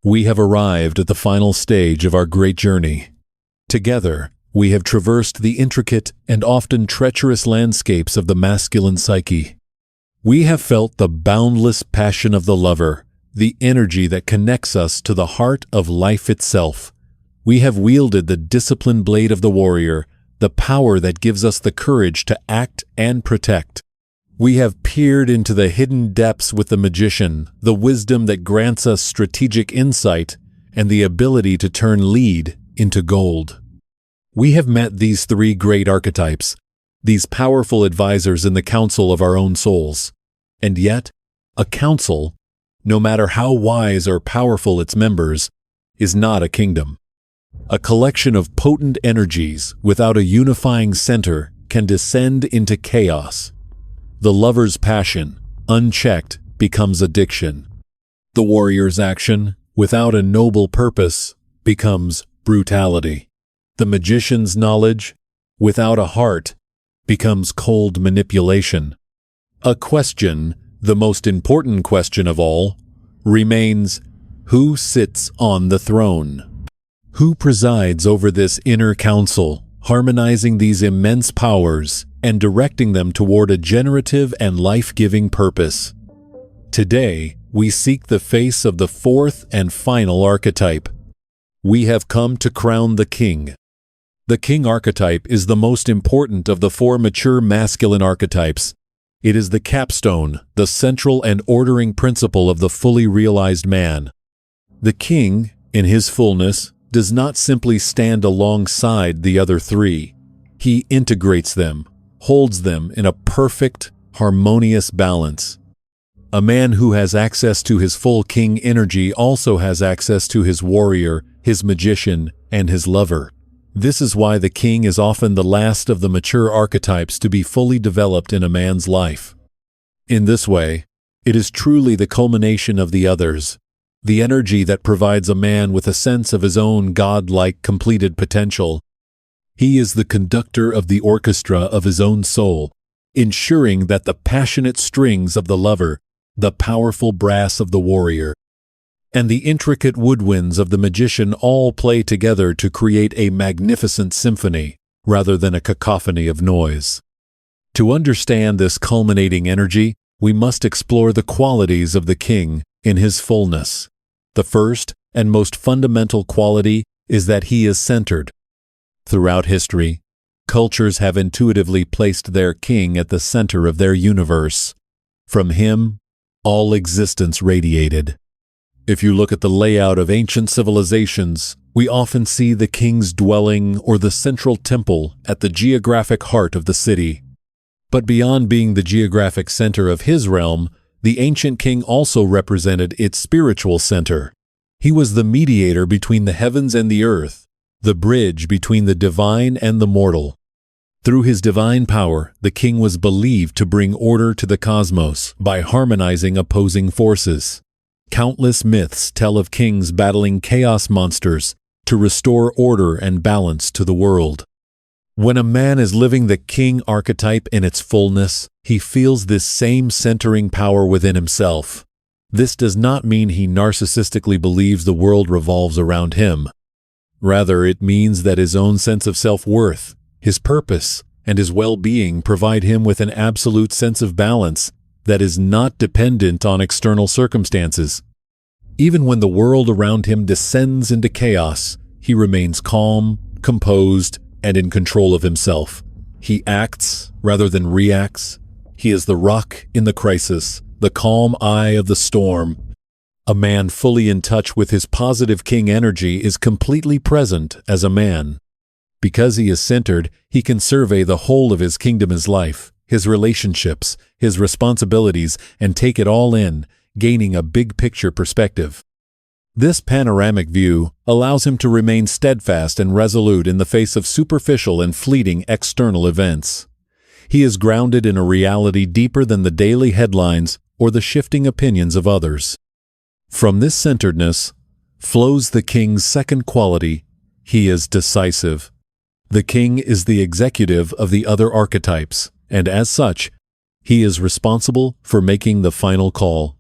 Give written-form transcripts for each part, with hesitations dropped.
We have arrived at the final stage of our great journey. Together, we have traversed the intricate and often treacherous landscapes of the masculine psyche. We have felt the boundless passion of the lover, the energy that connects us to the heart of life itself. We have wielded the disciplined blade of the warrior, the power that gives us the courage to act and protect. We have peered into the hidden depths with the magician, the wisdom that grants us strategic insight, and the ability to turn lead into gold. We have met these three great archetypes, these powerful advisors in the council of our own souls. And yet, a council, no matter how wise or powerful its members, is not a kingdom. A collection of potent energies without a unifying center can descend into chaos. The lover's passion, unchecked, becomes addiction. The warrior's action, without a noble purpose, becomes brutality. The magician's knowledge, without a heart, becomes cold manipulation. A question, the most important question of all, remains: who sits on the throne? Who presides over this inner council, harmonizing these immense powers and directing them toward a generative and life-giving purpose? Today, we seek the face of the fourth and final archetype. We have come to crown the king. The king archetype is the most important of the four mature masculine archetypes. It is the capstone, the central and ordering principle of the fully realized man. The king, in his fullness, does not simply stand alongside the other three. He integrates them, holds them in a perfect, harmonious balance. A man who has access to his full king energy also has access to his warrior, his magician, and his lover. This is why the king is often the last of the mature archetypes to be fully developed in a man's life. In this way, it is truly the culmination of the others, the energy that provides a man with a sense of his own God-like completed potential. He is the conductor of the orchestra of his own soul, ensuring that the passionate strings of the lover, the powerful brass of the warrior, and the intricate woodwinds of the magician all play together to create a magnificent symphony, rather than a cacophony of noise. To understand this culminating energy, we must explore the qualities of the king in his fullness. The first and most fundamental quality is that he is centered. Throughout history, cultures have intuitively placed their king at the center of their universe. From him, all existence radiated. If you look at the layout of ancient civilizations, we often see the king's dwelling or the central temple at the geographic heart of the city. But beyond being the geographic center of his realm, the ancient king also represented its spiritual center. He was the mediator between the heavens and the earth, the bridge between the divine and the mortal. Through his divine power, the king was believed to bring order to the cosmos by harmonizing opposing forces. Countless myths tell of kings battling chaos monsters to restore order and balance to the world. When a man is living the king archetype in its fullness, he feels this same centering power within himself. This does not mean he narcissistically believes the world revolves around him. Rather, it means that his own sense of self-worth, his purpose, and his well-being provide him with an absolute sense of balance that is not dependent on external circumstances. Even when the world around him descends into chaos, he remains calm, composed, and in control of himself. He acts rather than reacts. He is the rock in the crisis, the calm eye of the storm. A man fully in touch with his positive king energy is completely present as a man. Because he is centered, he can survey the whole of his kingdom as life, his relationships, his responsibilities, and take it all in, gaining a big-picture perspective. This panoramic view allows him to remain steadfast and resolute in the face of superficial and fleeting external events. He is grounded in a reality deeper than the daily headlines or the shifting opinions of others. From this centeredness flows the king's second quality: he is decisive. The king is the executive of the other archetypes, and as such, he is responsible for making the final call.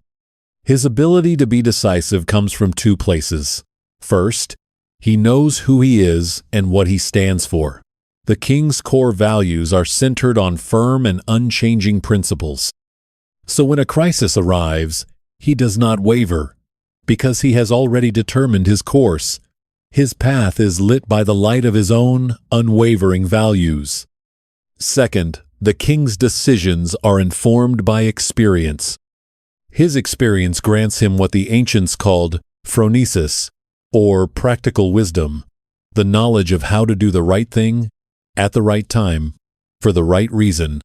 His ability to be decisive comes from two places. First, he knows who he is and what he stands for. The king's core values are centered on firm and unchanging principles. So when a crisis arrives, he does not waver, because he has already determined his course. His path is lit by the light of his own unwavering values. Second, the king's decisions are informed by experience. His experience grants him what the ancients called phronesis, or practical wisdom, the knowledge of how to do the right thing, at the right time, for the right reason.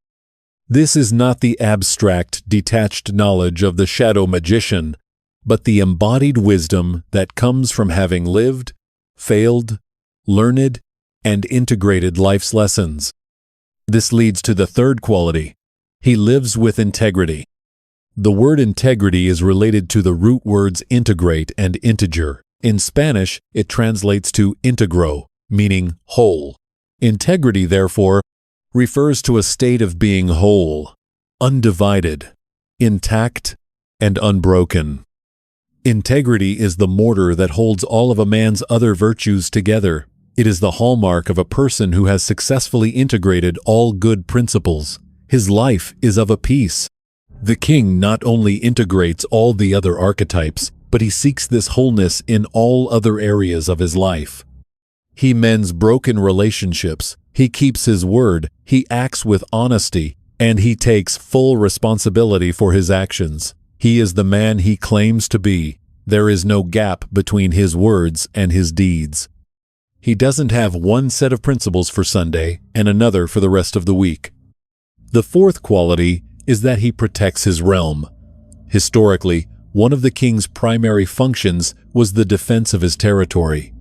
This is not the abstract, detached knowledge of the shadow magician, but the embodied wisdom that comes from having lived, failed, learned, and integrated life's lessons. This leads to the third quality. He lives with integrity. The word integrity is related to the root words integrate and integer. In Spanish, it translates to integro, meaning whole. Integrity, therefore, refers to a state of being whole, undivided, intact, and unbroken. Integrity is the mortar that holds all of a man's other virtues together. It is the hallmark of a person who has successfully integrated all good principles. His life is of a piece. The king not only integrates all the other archetypes, but he seeks this wholeness in all other areas of his life. He mends broken relationships, he keeps his word, he acts with honesty, and he takes full responsibility for his actions. He is the man he claims to be. There is no gap between his words and his deeds. He doesn't have one set of principles for Sunday and another for the rest of the week. The fourth quality is that he protects his realm. Historically, one of the king's primary functions was the defense of his territory.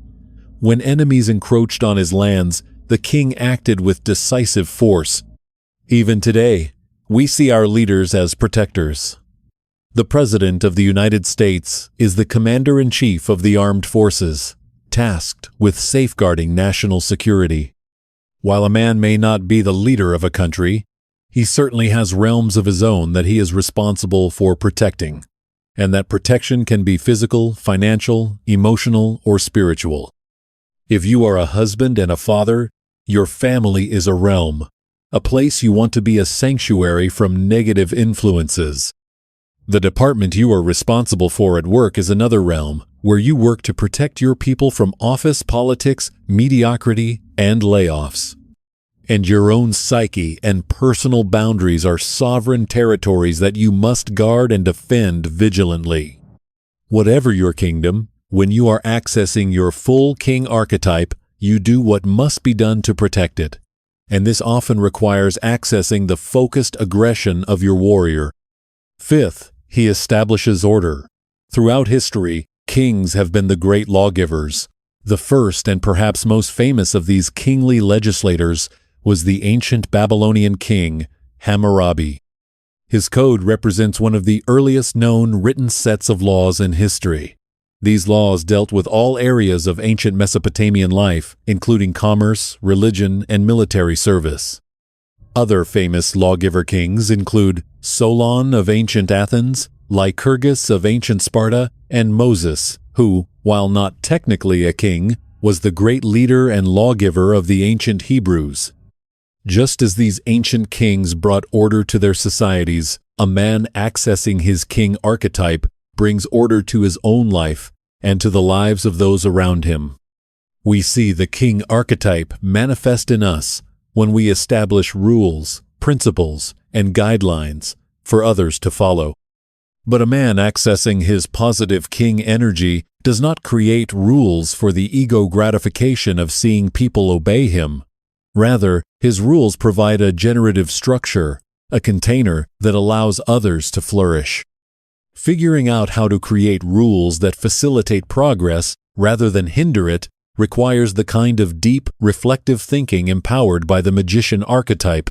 When enemies encroached on his lands, the king acted with decisive force. Even today, we see our leaders as protectors. The President of the United States is the Commander-in-Chief of the Armed Forces, tasked with safeguarding national security. While a man may not be the leader of a country, he certainly has realms of his own that he is responsible for protecting, and that protection can be physical, financial, emotional, or spiritual. If you are a husband and a father, your family is a realm, a place you want to be a sanctuary from negative influences. The department you are responsible for at work is another realm, where you work to protect your people from office politics, mediocrity, and layoffs. And your own psyche and personal boundaries are sovereign territories that you must guard and defend vigilantly. Whatever your kingdom, when you are accessing your full king archetype, you do what must be done to protect it. And this often requires accessing the focused aggression of your warrior. Fifth, he establishes order. Throughout history, kings have been the great lawgivers. The first and perhaps most famous of these kingly legislators was the ancient Babylonian king, Hammurabi. His code represents one of the earliest known written sets of laws in history. These laws dealt with all areas of ancient Mesopotamian life, including commerce, religion, and military service. Other famous lawgiver kings include Solon of ancient Athens, Lycurgus of ancient Sparta, and Moses, who, while not technically a king, was the great leader and lawgiver of the ancient Hebrews. Just as these ancient kings brought order to their societies, a man accessing his king archetype brings order to his own life and to the lives of those around him. We see the king archetype manifest in us when we establish rules, principles, and guidelines for others to follow. But a man accessing his positive king energy does not create rules for the ego gratification of seeing people obey him. Rather, his rules provide a generative structure, a container that allows others to flourish. Figuring out how to create rules that facilitate progress rather than hinder it requires the kind of deep, reflective thinking empowered by the magician archetype.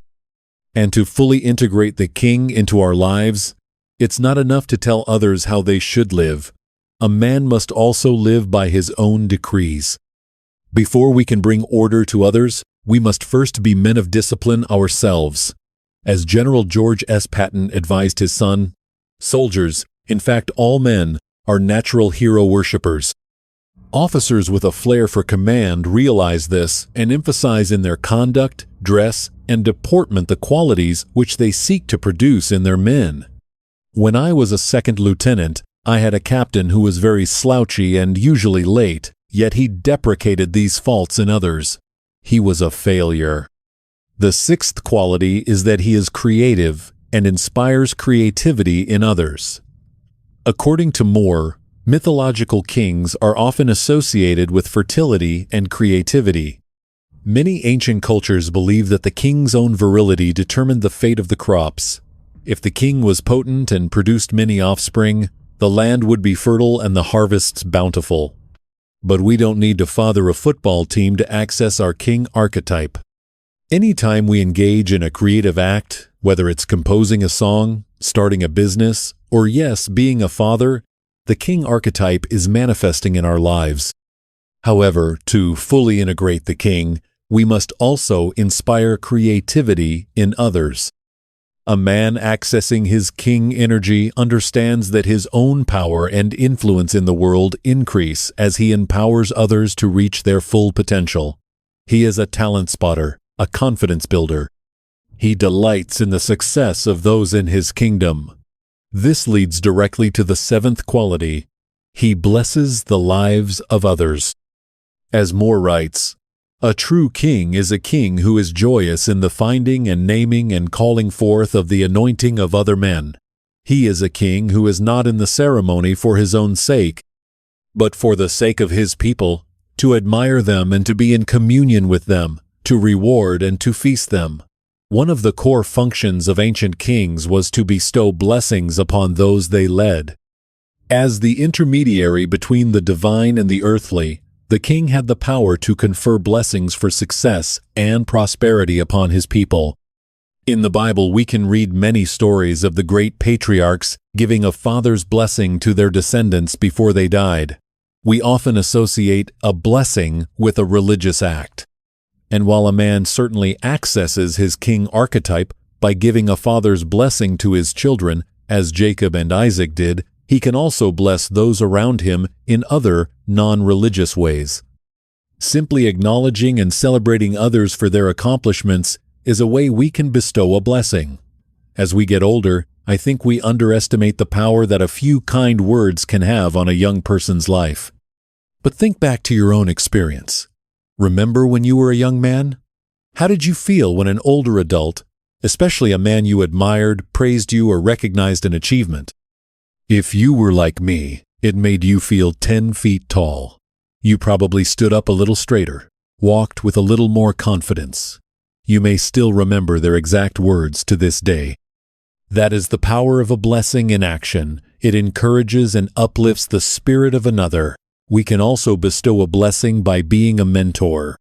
And to fully integrate the king into our lives, it's not enough to tell others how they should live. A man must also live by his own decrees. Before we can bring order to others, we must first be men of discipline ourselves. As General George S. Patton advised his son, "Soldiers, In fact, all men are natural hero worshippers. Officers with a flair for command realize this and emphasize in their conduct, dress, and deportment the qualities which they seek to produce in their men. When I was a second lieutenant, I had a captain who was very slouchy and usually late, yet he deprecated these faults in others. He was a failure. The sixth quality is that he is creative and inspires creativity in others. According to Moore, mythological kings are often associated with fertility and creativity. Many ancient cultures believe that the king's own virility determined the fate of the crops. If the king was potent and produced many offspring, the land would be fertile and the harvests bountiful. But we don't need to father a football team to access our king archetype. Anytime we engage in a creative act, whether it's composing a song, starting a business, or yes, being a father, the king archetype is manifesting in our lives. However, to fully integrate the king, we must also inspire creativity in others. A man accessing his king energy understands that his own power and influence in the world increase as he empowers others to reach their full potential. He is a talent spotter, a confidence builder. He delights in the success of those in his kingdom. This leads directly to the seventh quality. He blesses the lives of others. As Moore writes, a true king is a king who is joyous in the finding and naming and calling forth of the anointing of other men. He is a king who is not in the ceremony for his own sake, but for the sake of his people, to admire them and to be in communion with them, to reward and to feast them. One of the core functions of ancient kings was to bestow blessings upon those they led. As the intermediary between the divine and the earthly, the king had the power to confer blessings for success and prosperity upon his people. In the Bible, we can read many stories of the great patriarchs giving a father's blessing to their descendants before they died. We often associate a blessing with a religious act. And while a man certainly accesses his king archetype by giving a father's blessing to his children, as Jacob and Isaac did, he can also bless those around him in other non-religious ways. Simply acknowledging and celebrating others for their accomplishments is a way we can bestow a blessing. As we get older, I think we underestimate the power that a few kind words can have on a young person's life. But think back to your own experience. Remember when you were a young man? How did you feel when an older adult, especially a man you admired, praised you, or recognized an achievement? If you were like me, it made you feel 10 feet tall. You probably stood up a little straighter, walked with a little more confidence. You may still remember their exact words to this day. That is the power of a blessing in action. It encourages and uplifts the spirit of another. We can also bestow a blessing by being a mentor.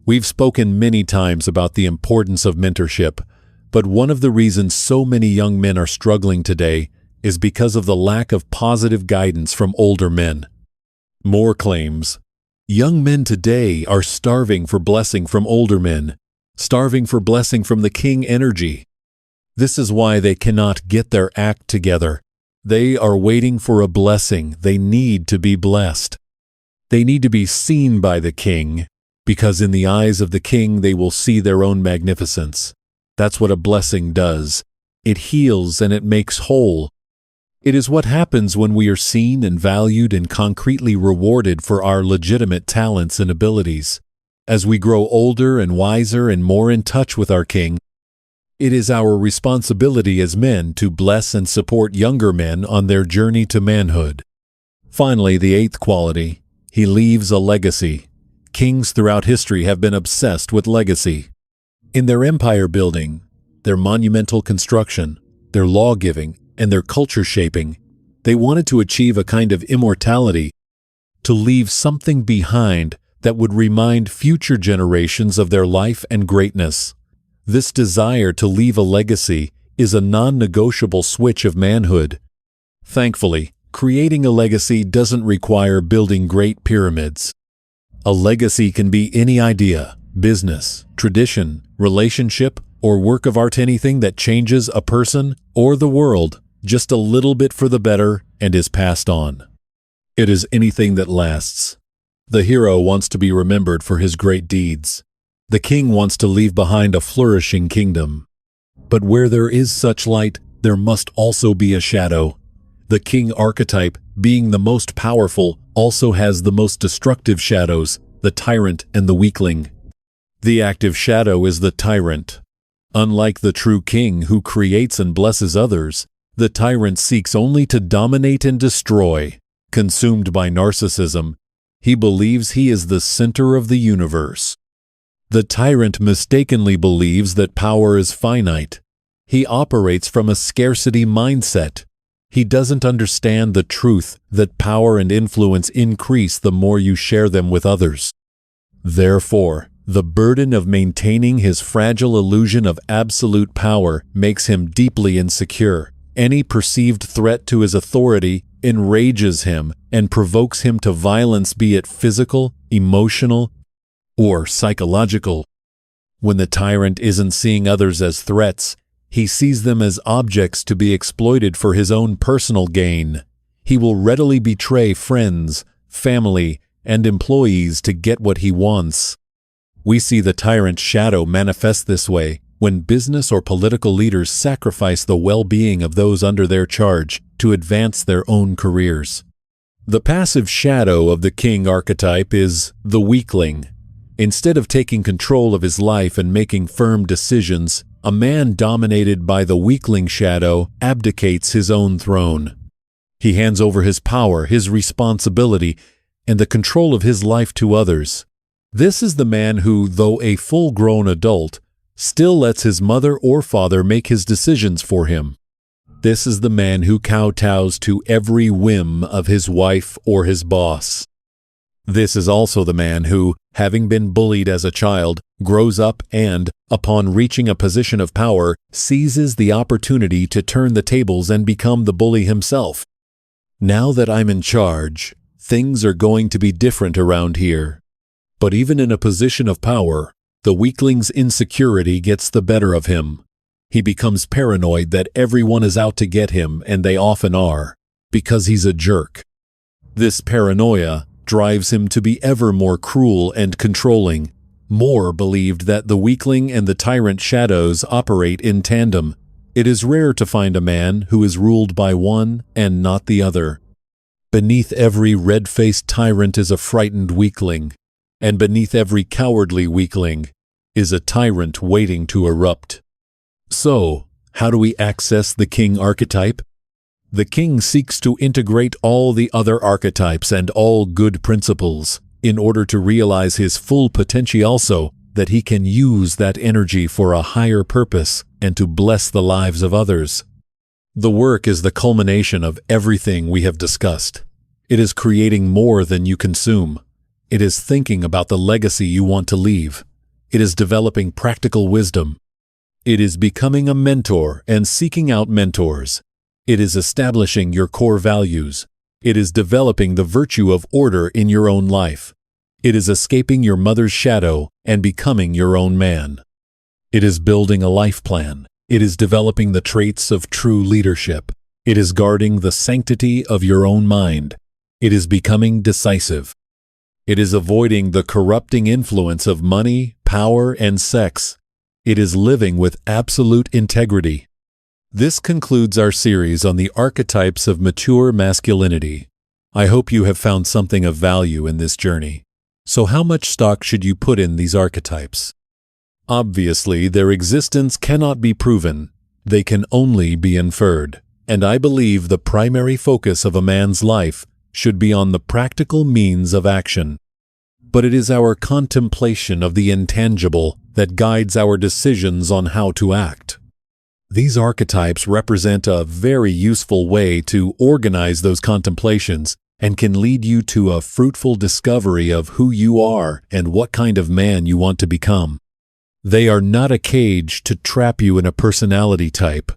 We've spoken many times about the importance of mentorship, but one of the reasons so many young men are struggling today is because of the lack of positive guidance from older men. Moore claims, young men today are starving for blessing from older men, starving for blessing from the king energy. This is why they cannot get their act together. They are waiting for a blessing. They need to be blessed. They need to be seen by the king, because in the eyes of the king they will see their own magnificence. That's what a blessing does. It heals and it makes whole. It is what happens when we are seen and valued and concretely rewarded for our legitimate talents and abilities. As we grow older and wiser and more in touch with our king, it is our responsibility as men to bless and support younger men on their journey to manhood. Finally, the eighth quality, he leaves a legacy. Kings throughout history have been obsessed with legacy. In their empire building, their monumental construction, their law-giving, and their culture shaping, they wanted to achieve a kind of immortality, to leave something behind that would remind future generations of their life and greatness. This desire to leave a legacy is a non-negotiable switch of manhood. Thankfully, creating a legacy doesn't require building great pyramids. A legacy can be any idea, business, tradition, relationship, or work of art, anything that changes a person or the world. just a little bit for the better, and is passed on. It is anything that lasts. The hero wants to be remembered for his great deeds. The king wants to leave behind a flourishing kingdom. But where there is such light, there must also be a shadow. The king archetype, being the most powerful, also has the most destructive shadows, the tyrant and the weakling. The active shadow is the tyrant. Unlike the true king who creates and blesses others, the tyrant seeks only to dominate and destroy. Consumed by narcissism, he believes he is the center of the universe. The tyrant mistakenly believes that power is finite. He operates from a scarcity mindset. He doesn't understand the truth that power and influence increase the more you share them with others. Therefore, the burden of maintaining his fragile illusion of absolute power makes him deeply insecure. Any perceived threat to his authority enrages him and provokes him to violence, be it physical, emotional, or psychological. When the tyrant isn't seeing others as threats, he sees them as objects to be exploited for his own personal gain. He will readily betray friends, family, and employees to get what he wants. We see the tyrant's shadow manifest this way when business or political leaders sacrifice the well-being of those under their charge to advance their own careers. The passive shadow of the king archetype is the weakling. Instead of taking control of his life and making firm decisions, a man dominated by the weakling shadow abdicates his own throne. He hands over his power, his responsibility, and the control of his life to others. This is the man who, though a full-grown adult, still lets his mother or father make his decisions for him. This is the man who kowtows to every whim of his wife or his boss. This is also the man who, having been bullied as a child, grows up and, upon reaching a position of power, seizes the opportunity to turn the tables and become the bully himself. Now that I'm in charge, things are going to be different around here. But even in a position of power, the weakling's insecurity gets the better of him. He becomes paranoid that everyone is out to get him, and they often are, because he's a jerk. This paranoia drives him to be ever more cruel and controlling. Moore believed that the weakling and the tyrant shadows operate in tandem. It is rare to find a man who is ruled by one and not the other. Beneath every red-faced tyrant is a frightened weakling, and beneath every cowardly weakling is a tyrant waiting to erupt. So, how do we access the king archetype? The king seeks to integrate all the other archetypes and all good principles in order to realize his full potential so that he can use that energy for a higher purpose and to bless the lives of others. The work is the culmination of everything we have discussed. It is creating more than you consume. It is thinking about the legacy you want to leave. It is developing practical wisdom. It is becoming a mentor and seeking out mentors. It is establishing your core values. It is developing the virtue of order in your own life. It is escaping your mother's shadow and becoming your own man. It is building a life plan. It is developing the traits of true leadership. It is guarding the sanctity of your own mind. It is becoming decisive. It is avoiding the corrupting influence of money, power, and sex. It is living with absolute integrity. This concludes our series on the archetypes of mature masculinity. I hope you have found something of value in this journey. So how much stock should you put in these archetypes? Obviously, their existence cannot be proven. They can only be inferred. And I believe the primary focus of a man's life should be on the practical means of action. But it is our contemplation of the intangible that guides our decisions on how to act. These archetypes represent a very useful way to organize those contemplations and can lead you to a fruitful discovery of who you are and what kind of man you want to become. They are not a cage to trap you in a personality type,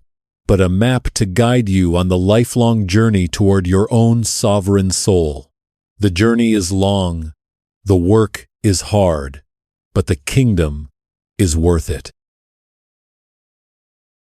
but a map to guide you on the lifelong journey toward your own sovereign soul. The journey is long, the work is hard, but the kingdom is worth it.